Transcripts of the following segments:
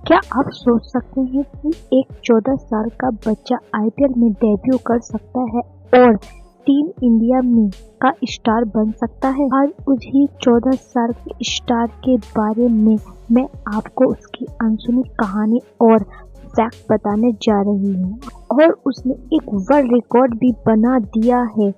क्या आप सोच सकते हैं कि एक 14 साल का बच्चा आईपीएल में डेब्यू कर सकता है और टीम इंडिया में का स्टार बन सकता है? आज उसी 14 साल के स्टार के बारे में मैं आपको उसकी अनसुनी कहानी और फैक्ट बताने जा रही हूँ। और उसने एक वर्ल्ड रिकॉर्ड भी बना दिया है।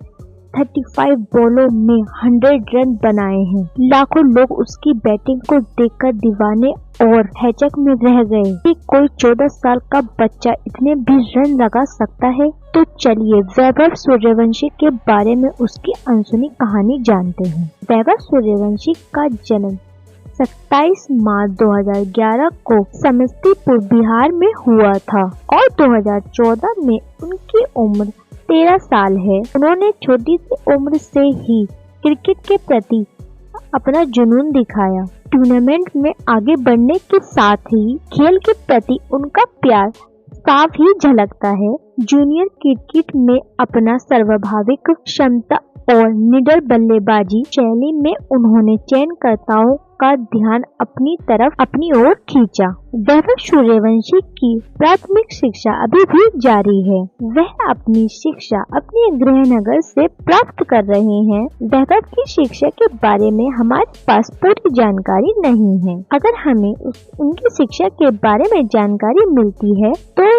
35 बॉलों में 100 रन बनाए हैं। लाखों लोग उसकी बैटिंग को देखकर दीवाने और हैचक में रह गए कि कोई 14 साल का बच्चा इतने भी रन लगा सकता है। तो चलिए वैभव सूर्यवंशी के बारे में उसकी अनसुनी कहानी जानते हैं। वैभव सूर्यवंशी का जन्म 27 मार्च 2011 को समस्तीपुर बिहार में हुआ था और 2014 में उनकी उम्र 13 साल है। उन्होंने छोटी सी उम्र से ही क्रिकेट के प्रति अपना जुनून दिखाया। टूर्नामेंट में आगे बढ़ने के साथ ही खेल के प्रति उनका प्यार साफ ही झलकता है। जूनियर क्रिकेट में अपना सर्वाभाविक क्षमता और निडर बल्लेबाजी शैली में उन्होंने चयनकर्ताओं का ध्यान अपनी ओर खींचा। वैभव सूर्यवंशी की प्राथमिक शिक्षा अभी भी जारी है। वह अपनी शिक्षा अपने गृहनगर से प्राप्त कर रहे हैं। वैभव की शिक्षा के बारे में हमारे पास पूरी जानकारी नहीं है। अगर हमें उनकी शिक्षा के बारे में जानकारी मिलती है तो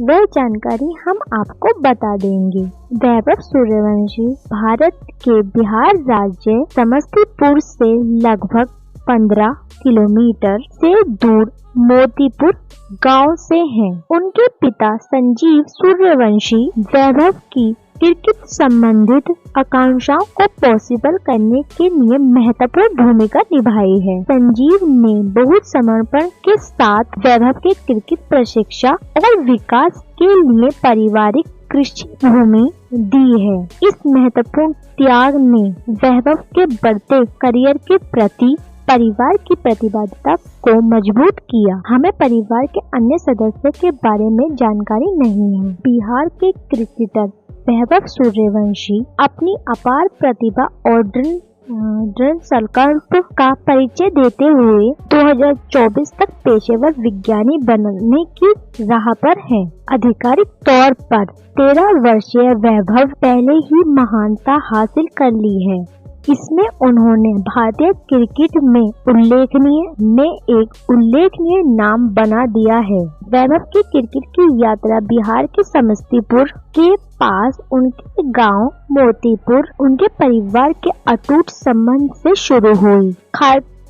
वह जानकारी हम आपको बता देंगे। वैभव सूर्यवंशी भारत के बिहार राज्य समस्तीपुर से लगभग 15 किलोमीटर से दूर मोतीपुर गांव से हैं। उनके पिता संजीव सूर्यवंशी वैभव की क्रिकेट संबंधित आकांक्षाओं को पॉसिबल करने के लिए महत्वपूर्ण भूमिका निभाई है। संजीव ने बहुत समर्पण के साथ वैभव के क्रिकेट प्रशिक्षण और विकास के लिए पारिवारिक कृषि भूमि दी है। इस महत्वपूर्ण त्याग ने वैभव के बढ़ते करियर के प्रति परिवार की प्रतिबद्धता को मजबूत किया। हमें परिवार के अन्य सदस्यों के बारे में जानकारी नहीं है। बिहार के क्रिकेटर वैभव सूर्यवंशी अपनी अपार प्रतिभा और दृढ़ संकल्प का परिचय देते हुए 2024 तक पेशेवर विज्ञानी बनने की राह पर हैं। आधिकारिक तौर पर 13 वर्षीय वैभव पहले ही महानता हासिल कर ली है। इसमें उन्होंने भारतीय क्रिकेट में एक उल्लेखनीय नाम बना दिया है। वैभव की क्रिकेट की यात्रा बिहार के समस्तीपुर के पास उनके गांव मोतीपुर उनके परिवार के अटूट संबंध से शुरू हुई।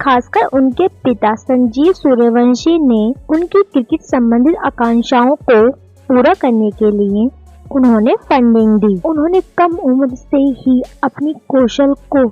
खासकर उनके पिता संजीव सूर्यवंशी ने उनकी क्रिकेट संबंधित आकांक्षाओं को पूरा करने के लिए उन्होंने फंडिंग दी। उन्होंने कम उम्र से ही अपनी कौशल को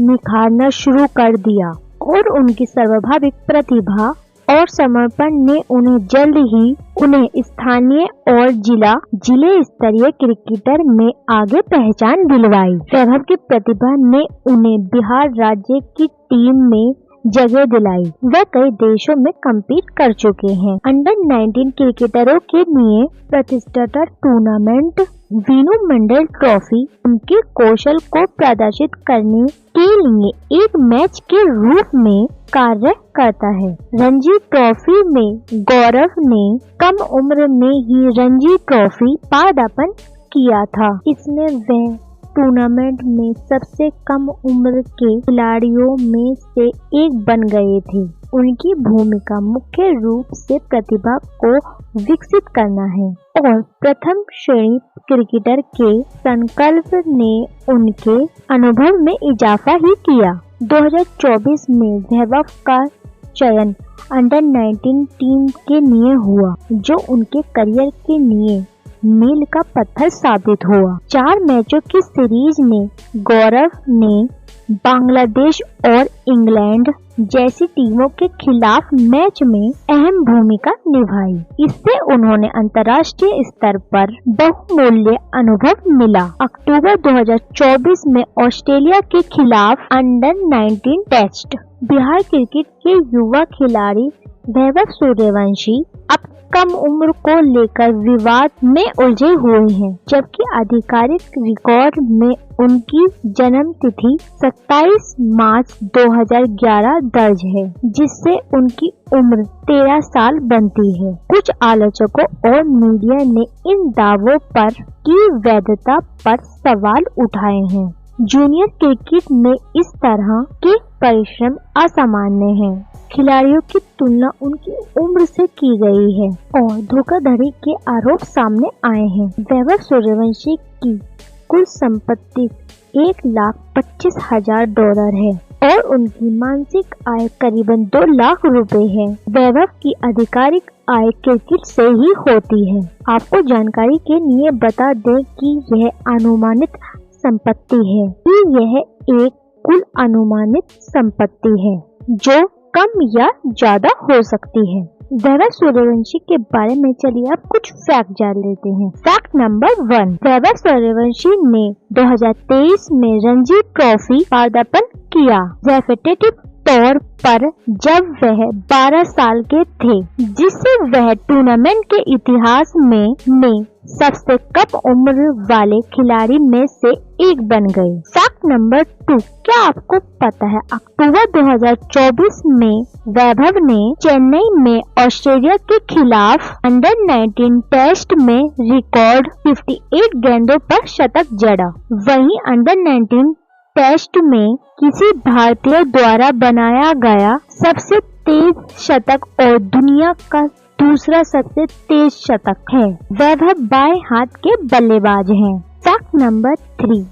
निखारना शुरू कर दिया और उनकी सर्वाभाविक प्रतिभा और समर्पण ने उन्हें स्थानीय और जिले स्तरीय क्रिकेटर में आगे पहचान दिलवाई। वैभव की प्रतिभा ने उन्हें बिहार राज्य की टीम में जगह दिलाई। वह कई देशों में कम्पीट कर चुके हैं। अंडर 19 क्रिकेटरों के लिए प्रतिष्ठित टूर्नामेंट वीनू मंडल ट्रॉफी उनके कौशल को प्रदर्शित करने के लिए एक मैच के रूप में कार्य करता है। रणजी ट्रॉफी में गौरव ने कम उम्र में ही रणजी ट्रॉफी पदार्पण किया था। इसमें वह टूर्नामेंट में सबसे कम उम्र के खिलाड़ियों में से एक बन गए थे। उनकी भूमिका मुख्य रूप से प्रतिभा को विकसित करना है और प्रथम श्रेणी क्रिकेटर के संकल्प ने उनके अनुभव में इजाफा ही किया। 2024 में वैभव का चयन अंडर 19 टीम के लिए हुआ, जो उनके करियर के लिए मील का पत्थर साबित हुआ। 4 मैचों की सीरीज में गौरव ने बांग्लादेश और इंग्लैंड जैसी टीमों के खिलाफ मैच में अहम भूमिका निभाई। इससे उन्होंने अंतर्राष्ट्रीय स्तर पर बहुमूल्य अनुभव मिला। अक्टूबर 2024 में ऑस्ट्रेलिया के खिलाफ अंडर 19 टेस्ट बिहार क्रिकेट के युवा खिलाड़ी वैभव सूर्यवंशी कम उम्र को लेकर विवाद में उलझे हुए हैं, जबकि आधिकारिक रिकॉर्ड में उनकी जन्म तिथि 27 मार्च 2011 दर्ज है, जिससे उनकी उम्र 13 साल बनती है। कुछ आलोचकों और मीडिया ने इन दावों पर की वैधता पर सवाल उठाए हैं। जूनियर क्रिकेट में इस तरह के परिश्रम असामान्य हैं। खिलाड़ियों की तुलना उनकी उम्र से की गई है और धोखाधड़ी के आरोप सामने आए हैं। वैभव सूर्यवंशी की कुल संपत्ति $1,25,000 है और उनकी मासिक आय करीबन 2 लाख रुपए है। वैभव की आधिकारिक आय क्रिकेट से ही होती है। आपको जानकारी के लिए बता दें कि यह अनुमानित संपत्ति है कि यह एक कुल अनुमानित संपत्ति है जो कम या ज्यादा हो सकती है। वैभव सूर्यवंशी के बारे में चलिए आप कुछ फैक्ट जान लेते हैं। फैक्ट नंबर 1, वैभव सूर्यवंशी ने 2023 में रणजी ट्रॉफी पदार्पण किया, रेपिटेटिव तौर पर जब वह 12 साल के थे, जिससे वह टूर्नामेंट के इतिहास में सबसे कम उम्र वाले खिलाड़ी में से एक बन गए। फैक्ट नंबर 2, क्या आपको पता है अक्टूबर 2024 में वैभव ने चेन्नई में ऑस्ट्रेलिया के खिलाफ अंडर-19 टेस्ट में रिकॉर्ड 58 गेंदों पर शतक जड़ा। वहीं अंडर-19 टेस्ट में किसी भारतीय द्वारा बनाया गया सबसे तेज शतक और दुनिया का दूसरा सबसे तेज शतक है। वैभव बाएं हाथ के बल्लेबाज हैं। फैक्ट नंबर 3,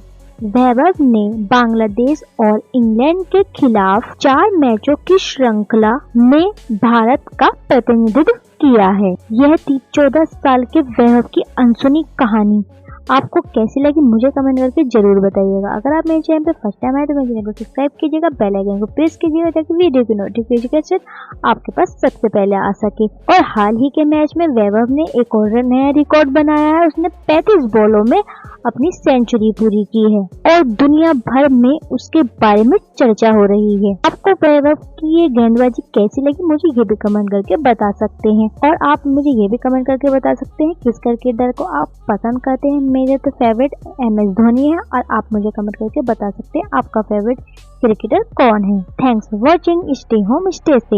वैभव ने बांग्लादेश और इंग्लैंड के खिलाफ 4 मैचों की श्रृंखला में भारत का प्रतिनिधित्व किया है। यह थी 14 साल के वैभव की अनसुनी कहानी। आपको कैसी लगी मुझे कमेंट करके जरूर बताइएगा। अगर आप मेरे चैनल पे फर्स्ट टाइम आए तो मेरे चैनल को सब्सक्राइब कीजिएगा, बेल आइकन को प्रेस कीजिएगा ताकि वीडियो की नोटिफिकेशन आपके पास सबसे पहले आ सके। और हाल ही के मैच में वैभव ने एक और नया रिकॉर्ड बनाया है। उसने 35 बॉलों में अपनी सेंचुरी पूरी की है और दुनिया भर में उसके बारे में चर्चा हो रही है। आपको वैभव की ये गेंदबाजी कैसी लगी मुझे ये भी कमेंट करके बता सकते हैं। और आप मुझे ये भी कमेंट करके बता सकते हैं किस क्रिकेटर को आप पसंद करते हैं। मेरे तो फेवरेट MS धोनी है और आप मुझे कमेंट करके बता सकते हैं आपका फेवरेट क्रिकेटर कौन है। Thanks for watching. Stay home stay safe.